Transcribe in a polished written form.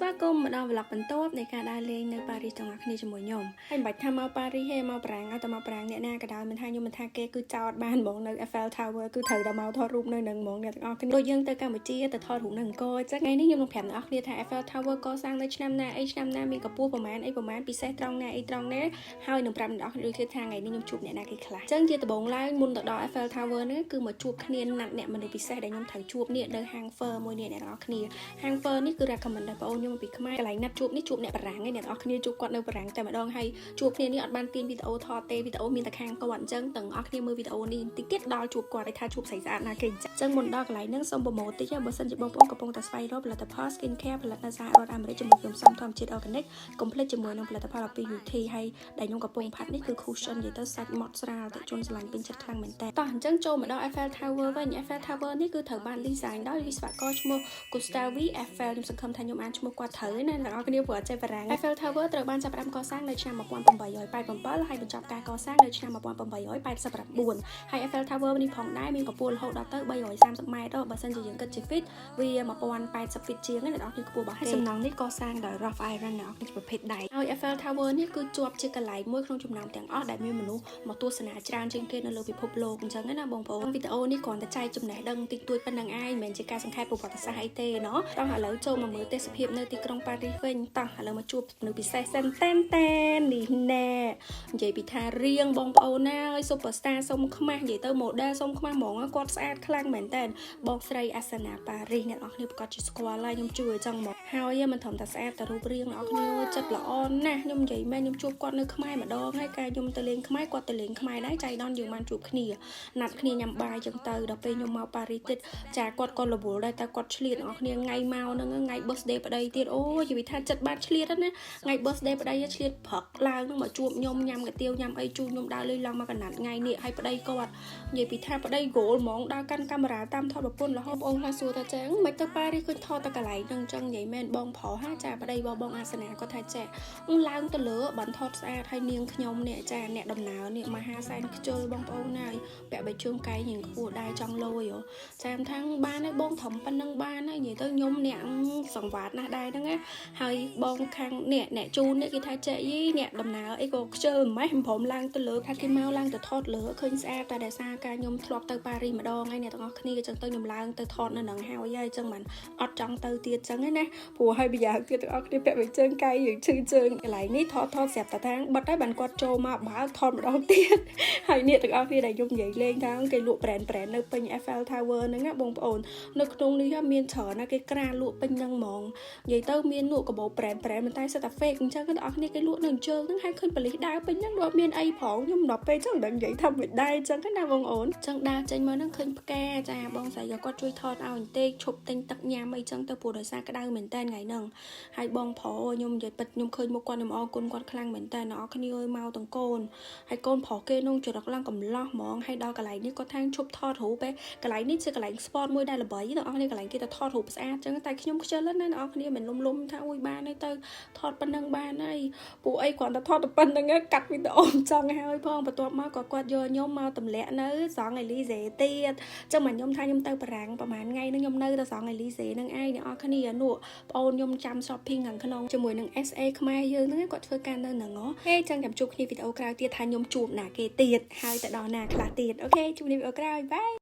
ស្វាគមន៍មកដល់ vlog បន្ទាប់នៃការដើរលេងនៅប៉ារីសទាំងអស់គ្នាជាមួយខ្ញុំហើយមិនបាច់ថាមកប៉ារីសទេមកប្រាំងឲ្យតែមកប្រាំងអ្នកណាក៏ដោយមិនថាខ្ញុំមិនថាគេគឺចោតបានហ្មងនៅ Eiffel Tower គឺត្រូវតែមកថតរូបនៅនឹងហ្មងអ្នកទាំងអស់គ្នាដូចយើងទៅកម្ពុជាទៅថតរូបនៅអង្គរអញ្ចឹងថ្ងៃនេះខ្ញុំនឹងប្រាប់អ្នកទាំងអស់គ្នាថា Eiffel Tower កសាងនៅឆ្នាំណាអីឆ្នាំណាមានកម្ពស់ប្រមាណអីប្រមាណពិសេសត្រង់ណាអីត្រង់ណាហើយនឹងប្រាប់អ្នកទាំងអស់គ្នាដូចថាថ្ងៃនេះខ្ញុំជួបអ្នកណាគេខ្លះអញ្ចឹងជាដំបូងឡើងមុនទៅដល់ Eiffel Tower នេះគឺមកជួបគ្នាណាត់អ្នកមនុស្សពិសេសដែលខ្ញុំត្រូវជួបនេះនៅហាង Fur មួយនេះអ្នកទាំងអស់គ្នាហាង Fur នេះគឺ recommend ដល់បងអូនខ្ញុំពីខ្មែរកន្លែងណាត់ជួបនេះជួបអ្នកបារាំងឯអ្នកទាំងអស់គ្នាជួបគាត់នៅបារាំងតែម្ដងហើយជួបគ្នានេះអត់បានទាញវីដេអូថតទេវីដេអូមានតែខាងគាត់អញ្ចឹងទាំងអស់គ្នាមើលវីដេអូនេះតិចទៀតដល់ជួបគាត់ឲ្យថាជួបស្រីស្អាតណាគេអញ្ចឹងមុនដល់កន្លែងហ្នឹងសូមប្រម៉ូទតិចបើសិនជាបងប្អូនកំពុងតែស្វែងរកផលិតផល skin care ផលិតនៅសហរដ្ឋអាមេរិកជាមួយគ្រឿងផ្សំធម្មជាតិ organic កុំភ្លេចជាមួយនឹងផលិតផល UT ហើយដែលខ្ញុំកំពុងផាត់នេះគឺ cushion និយាយទៅសាច់ម៉ត់ស្រាលតែជន់ស្រឡាញ់ពេញចិត្តខ្លាំងមែនតើតោះអញ្ចឹងចូលមកដល់ Eiffel Tower វិញ Eiffel Tower នេះគឺត្រូវបាន design ដោយវិស្វករឈ្មោះ Gustave Eiffel ខ្ញុំសង្ឃឹមថាខ្ញុំអានឈ្មោះគាត់ត្រូវណាអ្នកនរគ្នាព្រោះអត់ចេះបារាំង Eiffel Tower ត្រូវបានចាប់ផ្ដើមកសាងនៅឆ្នាំ1887ហើយបញ្ចប់ការកសាងនៅឆ្នាំ1889ហើយ Eiffel Tower នេះផងដែរមានកម្ពស់រហូតដល់ទៅ330ម៉ែត្របើសិនជាយើងគិតជា feet វា1080 feet ជាងអ្នកនរគ្នាខ្ពស់របស់គេសំណង់នេះកសាងដោយ rough iron អ្នកនរគ្នាប្រភេទដែកហើយ Eiffel Tower នេះគឺជាប់ជាកន្លែងមួយក្នុងចំណោមទាំងអស់ដែលមានមនុស្សមកទស្សនាច្រើនជាងគេនៅលើពិភពលោកអញ្ចឹងណាបងប្អូនវីដេអូនេះគ្រាន់តែចែកចំណេះដឹងតិចតួចប៉ុណ្្នឹងឯងមិនមែនជាការសង្ខេបប្រវត្តិសាស្ត្រអីទេណោះតោះឥឡូវចូលមកមើលទេសភាពនៅទីក្រុងប៉ារីសវិញតោះឥឡូវមកជួបនៅពិសេសសិនតែននេះណែនិយាយពីថារៀងបងប្អូនណាហើយ superstar សុំខ្មាស់និយាយទៅ model សុំខ្មាស់ហ្មងគាត់ស្អាតខ្លាំងមែនតើបងស្រីអាសាណាប៉ារីសអ្នកនរគ្នាប្រកាសជាស្គាល់ហើយខ្ញុំជឿអញ្ចឹងមកហើយមិនធំតែស្អាតតែរូបរាងអ្នកនរគ្នាចិត្តល្អណាស់ខ្ញុំនិយាយមែនខ្ញុំជួបគាត់នៅខ្មែរម្ដងហើយកាលខ្ញុំទៅលេងខ្មែរគាត់ទៅលេងខ្មែរដែរចៃដន្យយើងបានជួបគ្នាណាត់គ្នាញ៉ាំបាយអញ្ចឹងទៅដល់ពេលខ្ញុំមកប៉ារីសទៀតចាគាត់ក៏រវល់ដែរតែគាត់ឆ្លៀតអ្នកនរគ្នាថ្ងៃមកហ្នឹងថ្ងៃ birthday ប្តីទៀតអូយនិយាយថាចិត្តបានឆ្លៀតណាថ្ងៃ birthday ប្តីឆ្លៀតព្រឹកឡើងហ្នឹងមកជួបខ្ញុំញ៉ាំកាទៀវញ៉ាំអីជួបខ្ញុំដើរលេងឡើងមកកណាត់ថ្ងៃនេះហើយប្តីគាត់និយាយពីថាប្តី goal ហ្មងដើរកាន់កាមេរ៉ាតាមថតប្រពន្ធរហូតបងខ្លះសួរថាចឹងមិនទៅប៉ារីសឃើញថតតែកន្លែងហ្នឹងចឹងនិយាយមែនបងប្រុសហាចាប្តីបងអាសនាគាត់ថាចាឡើងទៅលើបានថតស្អាតហើយនាងខ្ញុំនេះចាអ្នកដំណើរនេះមហាសែនខ្ជិលបងប្អូនណាយពាក់បីជើងកែងរៀងខ្ពស់ដែរចង់លយចាមថាំងបានហើយបងធំប៉ុណ្ណឹងបានហើយនិយាយទៅខ្ញុំអ្នកសង្វាតណាស់ដែរហ្នឹងណាហើយបងខាងអ្នកជូននេះគេថាចេះយីអ្នកដំណើរអីក៏ខ្ជិលម៉េះមិនព្រមឡើងទៅលើថាគេមកឡើងទៅថតលើឃើញស្អាតតែដោយសារការខ្ញុំធ្លាប់ទៅប៉ារីសម្ដងហើយអ្នកទាំងអស់គ្នាចឹងទៅខ្ញុំឡើងទៅថតនៅនឹងហើយចឹងមិនអត់ចង់ទៅទៀតចឹងណាព្រោះហើយប្រយ៉ាងទៀតទាំងអស់គ្នាពាក់បីជើងកែងយើងឈឺជើងកន្លែងនេះថតស្រាប់តែថាបិទហើយបានគាត់ចូលមកបើថតម្ដងទៀតហើយអ្នកទាំងអស់គ្នាដែលខ្ញុំនិយាយលេងថាគេលក់ brand នៅពេញ Eiffel Tower ហ្នឹងណាបងប្អូននៅក្នុងនេះមានច្រើនណាគេក្រាលក់ពេញហ្នឹងហ្មងនិយាយទៅមានលក់កាបូ brand មិនតែសិតតែ fake អញ្ចឹងអ្នកទាំងអស់គ្នាគេលក់នៅជើងហ្នឹងហើយឃើញប៉ូលីសដើរពេញហ្នឹងដូចមានអីផងខ្ញុំដល់ពេលចឹងមិនដឹងនិយាយថាមិនដែរអញ្ចឹងណាបងអូនចឹងដើរចេញមកហ្នឹងឃើញផ្កាចាបងស្រីក៏គាត់ជួយថតឲ្យបន្តិចឈប់ទិញទឹកញ៉ាំអីចឹងទៅព្រោះដោយសារក្តៅមែនតើថ្ងៃហ្នឹងហើយបងប្រុសខ្ញុំនិយាយពិតខ្ញុំឃើញមុខគាត់ខ្ញុំអរគុណគាត់ខ្លាំងមែនតើអ្នកនរគ្នាអើយមកទាំងកូនហើយកូនប្រុសគេនោះចរិតឡើងកំឡោះហ្មងហើយដល់កន្លែងនេះគាត់ថាឈប់ថតរូបឯងកន្លែងនេះជាកន្លែង sport មួយដែលល្បីអ្នកនរគ្នាកន្លែងគេទៅថតរូបស្អាតចឹងតែខ្ញុំខ្ជិលណាស់អ្នកនរគ្នាមិនលំថាអួយបានហើយទៅថតប៉ុណ្ណឹងបានហើយពួកអីគ្រាន់តែថតតែប៉ុណ្្នឹងកាត់វីដេអូចង់ហើយផងបន្ទាប់មកក៏គាត់យកខ្ញុំមកទម្លាក់នៅសងអេលីសេទៀតចឹងមកខ្ញុំថាខ្ញុំទៅបារាំងប្រហែលថ្ងៃហ្នឹងខ្ញុំនៅតែសងអេលីសេហ្នឹងឯងអ្នកនរគ្នានោះបងអូនខ្ញុំចាំ shopping ខាងក្នុងជាមួយនឹង SA ខ្មែរយើងហ្នឹងគាត់ធ្វើការនៅហ្នឹងហេចឹងចាំជួបគ្នាវីដេអូក្រោយទៀតថាខ្ញុំជួបណាគេទៀតហើយទៅដល់ណាខ្លះទៀតអូខេជួបគ្នាវីដេអូក្រោយបាយ